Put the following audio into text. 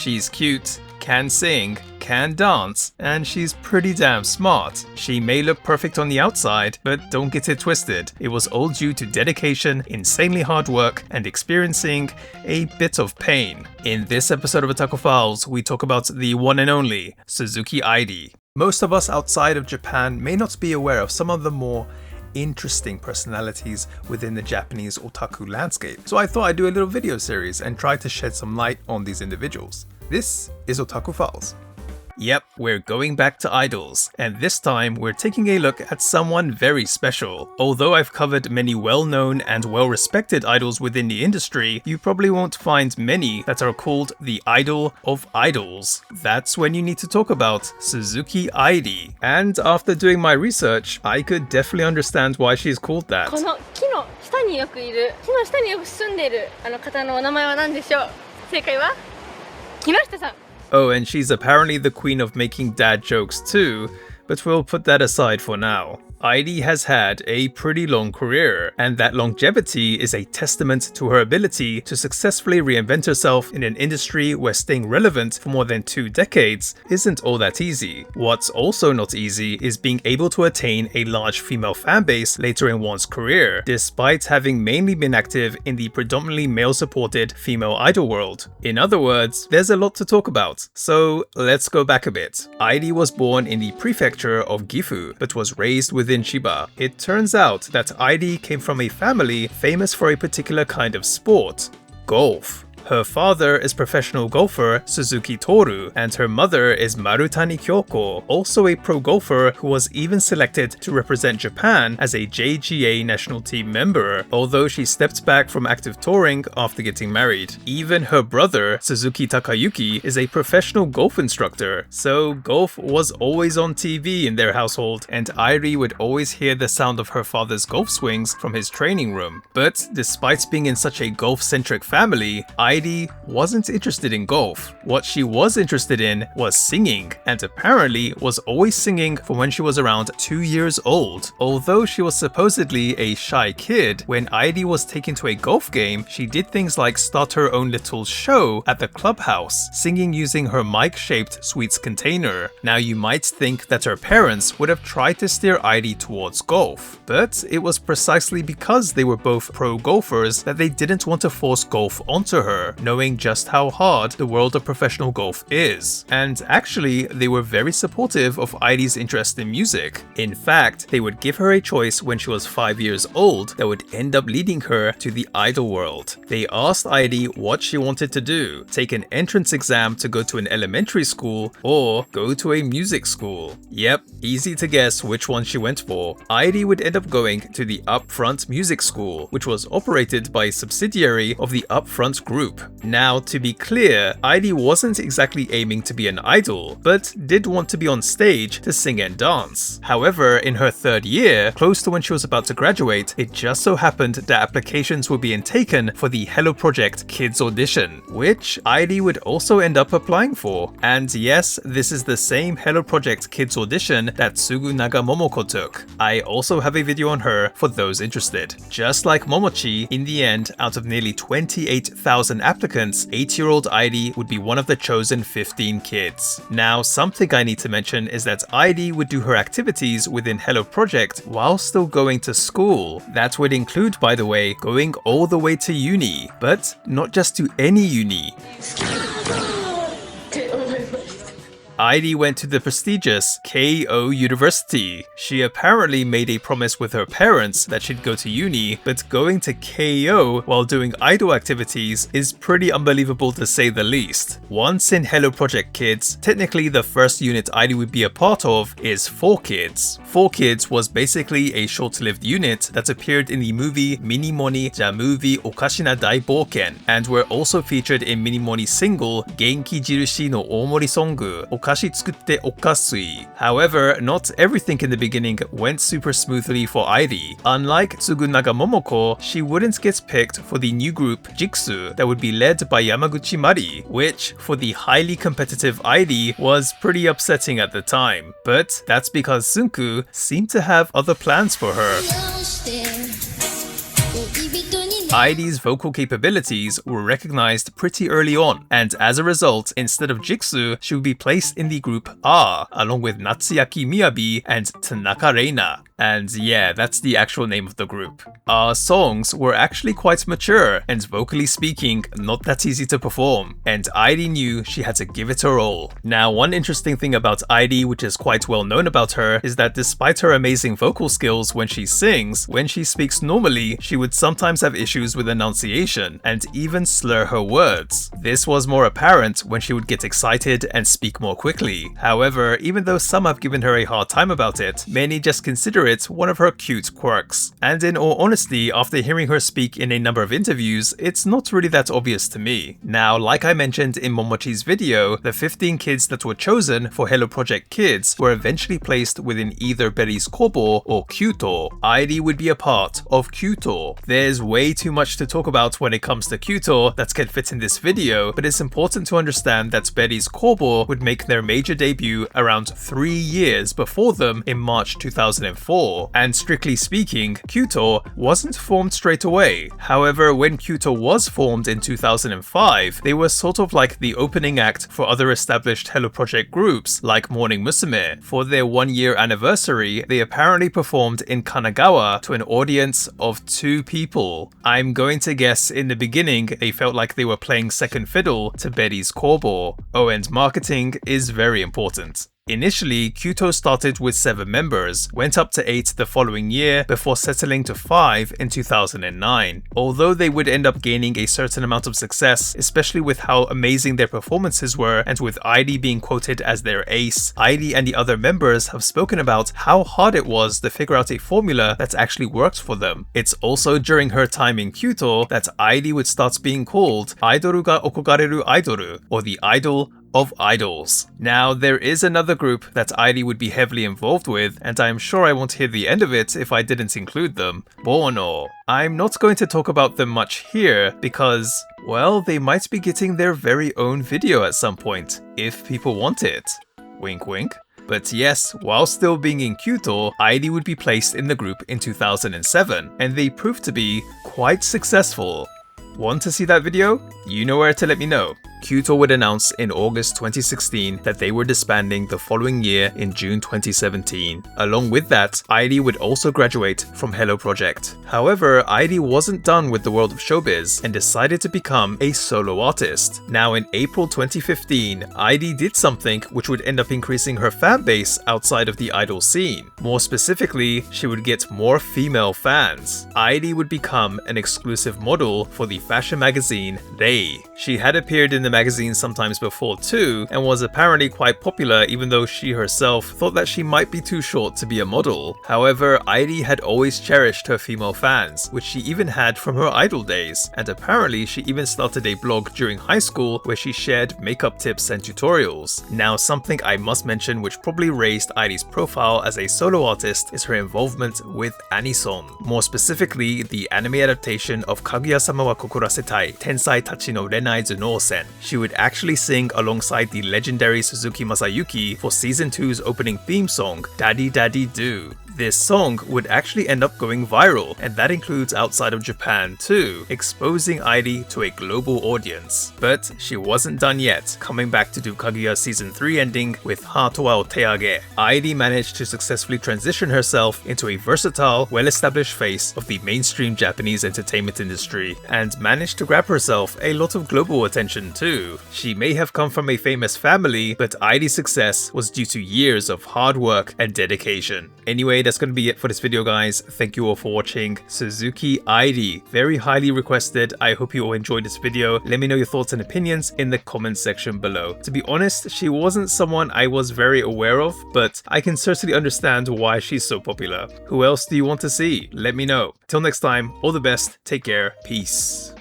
She's cute, can sing, can dance, and she's pretty damn smart. She may look perfect on the outside, but don't get it twisted. It was all due to dedication, insanely hard work, and experiencing a bit of pain. In this episode of Otaku Files, we talk about the one and only Suzuki Airi. Most of us outside of Japan may not be aware of some of the more interesting personalities within the Japanese otaku landscape, so I thought I'd do a little video series and try to shed some light on these individuals. This is Otaku Files. Yep, we're going back to idols, and this time we're taking a look at someone very special. Although I've covered many well-known and well-respected idols within the industry, you probably won't find many that are called the idol of idols. That's when you need to talk about Suzuki Airi. And after doing my research, I could definitely understand why she's called that. この木の下によくいる、木の下によく住んでいるあの方のお名前は何でしょう？正解は木下さん。 Oh, and she's apparently the queen of making dad jokes too, but we'll put that aside for now. Airi has had a pretty long career, and that longevity is a testament to her ability to successfully reinvent herself in an industry where staying relevant for more than 2 decades isn't all that easy. What's also not easy is being able to attain a large female fanbase later in one's career, despite having mainly been active in the predominantly male-supported female idol world. In other words, there's a lot to talk about, so let's go back a bit. Airi was born in the prefecture of Gifu, but was raised within Chiba. It turns out that Airi came from a family famous for a particular kind of sport: golf. Her father is professional golfer Suzuki Toru, and her mother is Marutani Kyoko, also a pro golfer who was even selected to represent Japan as a JGA national team member, although she stepped back from active touring after getting married. Even her brother, Suzuki Takayuki, is a professional golf instructor, so golf was always on TV in their household, and Airi would always hear the sound of her father's golf swings from his training room. But despite being in such a golf-centric family, Airi wasn't interested in golf. What she was interested in was singing, and apparently was always singing from when she was around 2 years old. Although she was supposedly a shy kid, when Airi was taken to a golf game, she did things like start her own little show at the clubhouse, singing using her mic-shaped sweets container. Now you might think that her parents would have tried to steer Airi towards golf, but it was precisely because they were both pro golfers that they didn't want to force golf onto her, knowing just how hard the world of professional golf is. And actually, they were very supportive of Airi's interest in music. In fact, they would give her a choice when she was 5 years old that would end up leading her to the idol world. They asked Airi what she wanted to do: take an entrance exam to go to an elementary school, or go to a music school. Yep, easy to guess which one she went for. Airi would end up going to the Upfront Music School, which was operated by a subsidiary of the Upfront Group. Now, to be clear, Airi wasn't exactly aiming to be an idol, but did want to be on stage to sing and dance. However, in her 3rd year, close to when she was about to graduate, it just so happened that applications were being taken for the Hello Project Kids audition, which Airi would also end up applying for. And yes, this is the same Hello Project Kids audition that Sugunaga Momoko took. I also have a video on her for those interested. Just like Momochi, in the end, out of nearly 28,000 applicants, 8-year-old Airi would be one of the chosen 15 kids. Now, something I need to mention is that Airi would do her activities within Hello Project while still going to school. That would include, by the way, going all the way to uni, but not just to any uni. Airi went to the prestigious Keio University. She apparently made a promise with her parents that she'd go to uni, but going to Keio while doing idol activities is pretty unbelievable to say the least. Once in Hello Project Kids, technically the first unit Airi would be a part of is 4Kids. 4Kids was basically a short-lived unit that appeared in the movie Minimoni the Movie Okashina Daiboken, and were also featured in Minimoni's single Genki Jirushi no Omori Song Okashi Tsukutte Okasui. However, not everything in the beginning went super smoothly for Airi. Unlike Tsugunaga Momoko, she wouldn't get picked for the new group Jiksu that would be led by Yamaguchi Mari, which, for the highly competitive Airi, was pretty upsetting at the time. But that's because Sunku seemed to have other plans for her. Airi's vocal capabilities were recognized pretty early on, and as a result, instead of Jiksu, she would be placed in the group A, along with Natsuyaki Miyabi and Tanaka Reina. And yeah, that's the actual name of the group. Our songs were actually quite mature, and vocally speaking, not that easy to perform, and Airi knew she had to give it her all. Now, one interesting thing about Airi, which is quite well known about her, is that despite her amazing vocal skills when she sings, when she speaks normally, she would sometimes have issues with enunciation, and even slur her words. This was more apparent when she would get excited and speak more quickly. However, even though some have given her a hard time about it, many just consider it one of her cute quirks. And in all honesty, after hearing her speak in a number of interviews, it's not really that obvious to me. Now, like I mentioned in Momochi's video, the 15 kids that were chosen for Hello Project Kids were eventually placed within either Berry's Kobo or c-ute. Airi would be a part of c-ute. There's way too much to talk about when it comes to c-ute that can fit in this video, but it's important to understand that Berry's Kobo would make their major debut around 3 years before them in March 2004. And strictly speaking, c-ute wasn't formed straight away. However, when c-ute was formed in 2005, they were sort of like the opening act for other established Hello Project groups like Morning Musume. For their 1-year anniversary, they apparently performed in Kanagawa to an audience of 2 people. I'm going to guess in the beginning they felt like they were playing second fiddle to Berry's Kobo. Oh, and marketing is very important. Initially, c-ute started with 7 members, went up to 8 the following year before settling to 5 in 2009. Although they would end up gaining a certain amount of success, especially with how amazing their performances were, and with Airi being quoted as their ace, Airi and the other members have spoken about how hard it was to figure out a formula that actually worked for them. It's also during her time in c-ute that Airi would start being called Aidoru ga okogareru aidoru, or the idol of idols. Now, there is another group that Airi would be heavily involved with, and I am sure I won't hear the end of it if I didn't include them. Bono. I'm not going to talk about them much here because, well, they might be getting their very own video at some point, if people want it. Wink wink. But yes, while still being in c-ute, Airi would be placed in the group in 2007, and they proved to be quite successful. Want to see that video? You know where to let me know. c-ute would announce in August 2016 that they were disbanding the following year in June 2017. Along with that, Airi would also graduate from Hello Project. However, Airi wasn't done with the world of showbiz and decided to become a solo artist. Now, in April 2015, Airi did something which would end up increasing her fan base outside of the idol scene. More specifically, she would get more female fans. Airi would become an exclusive model for the fashion magazine Rei. She had appeared in the magazine sometimes before too, and was apparently quite popular even though she herself thought that she might be too short to be a model. However, Airi had always cherished her female fans, which she even had from her idol days, and apparently she even started a blog during high school where she shared makeup tips and tutorials. Now, something I must mention which probably raised Airi's profile as a solo artist is her involvement with anison. More specifically, the anime adaptation of Kaguya-sama wa Kokurasetai, Tensai Tachi no Renai Zunousen. She would actually sing alongside the legendary Suzuki Masayuki for Season 2's opening theme song, Daddy Daddy Do. This song would actually end up going viral, and that includes outside of Japan too, exposing Airi to a global audience. But she wasn't done yet, coming back to do Kaguya Season 3 ending with Hato wa o Teage. Airi managed to successfully transition herself into a versatile, well-established face of the mainstream Japanese entertainment industry, and managed to grab herself a lot of global attention too. She may have come from a famous family, but Airi's success was due to years of hard work and dedication. Anyway, that's going to be it for this video, guys. Thank you all for watching. Suzuki Airi, very highly requested. I hope you all enjoyed this video. Let me know your thoughts and opinions in the comments section below. To be honest, she wasn't someone I was very aware of, but I can certainly understand why she's so popular. Who else do you want to see? Let me know. Till next time, all the best, take care, peace.